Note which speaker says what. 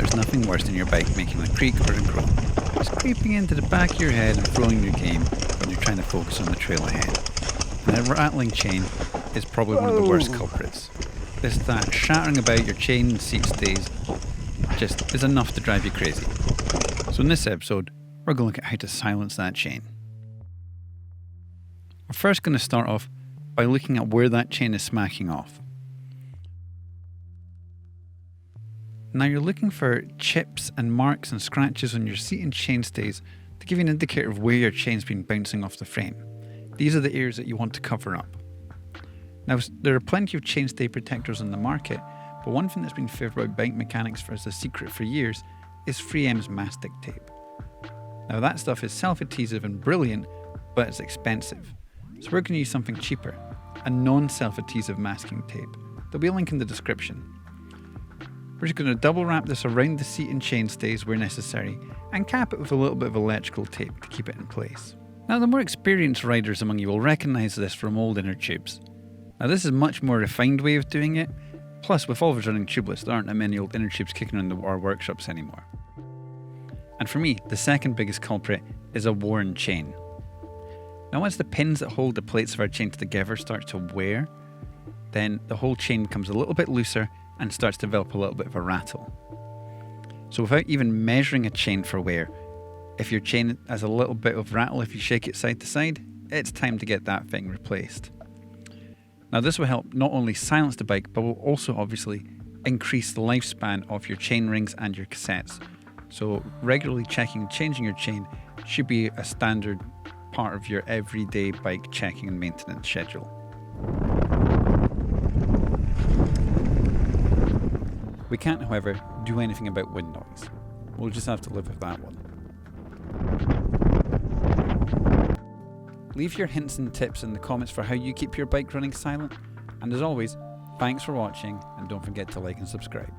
Speaker 1: there's nothing worse than your bike making a creak or a groan, just creeping into the back of your head and throwing your game when you're trying to focus on the trail ahead. And a rattling chain is probably one of the worst culprits. That shattering about your chain and seat stays just is enough to drive you crazy. So in this episode, we're going to look at how to silence that chain. We're first going to start off by looking at where that chain is smacking off. Now you're looking for chips and marks and scratches on your seat and chainstays to give you an indicator of where your chain's been bouncing off the frame. These are the areas that you want to cover up. Now there are plenty of chainstay protectors on the market, but one thing that's been favoured by bike mechanics as a secret for years is 3M's mastic tape. Now that stuff is self-adhesive and brilliant, but it's expensive. So we're going to use something cheaper, a non-self-adhesive masking tape. There'll be a link in the description. We're just going to double wrap this around the seat and chainstays where necessary and cap it with a little bit of electrical tape to keep it in place. Now the more experienced riders among you will recognise this from old inner tubes. Now this is a much more refined way of doing it, plus with all of us running tubeless there aren't that many old inner tubes kicking around our workshops anymore. And for me, the second biggest culprit is a worn chain. Now once the pins that hold the plates of our chain together start to wear, then the whole chain becomes a little bit looser and starts to develop a little bit of a rattle. So without even measuring a chain for wear, if your chain has a little bit of rattle if you shake it side to side, it's time to get that thing replaced. Now this will help not only silence the bike, but will also obviously increase the lifespan of your chain rings and your cassettes. So regularly checking and changing your chain should be a standard part of your everyday bike checking and maintenance schedule. We can't, however, do anything about wind noise. We'll just have to live with that one. Leave your hints and tips in the comments for how you keep your bike running silent. And as always, thanks for watching and don't forget to like and subscribe.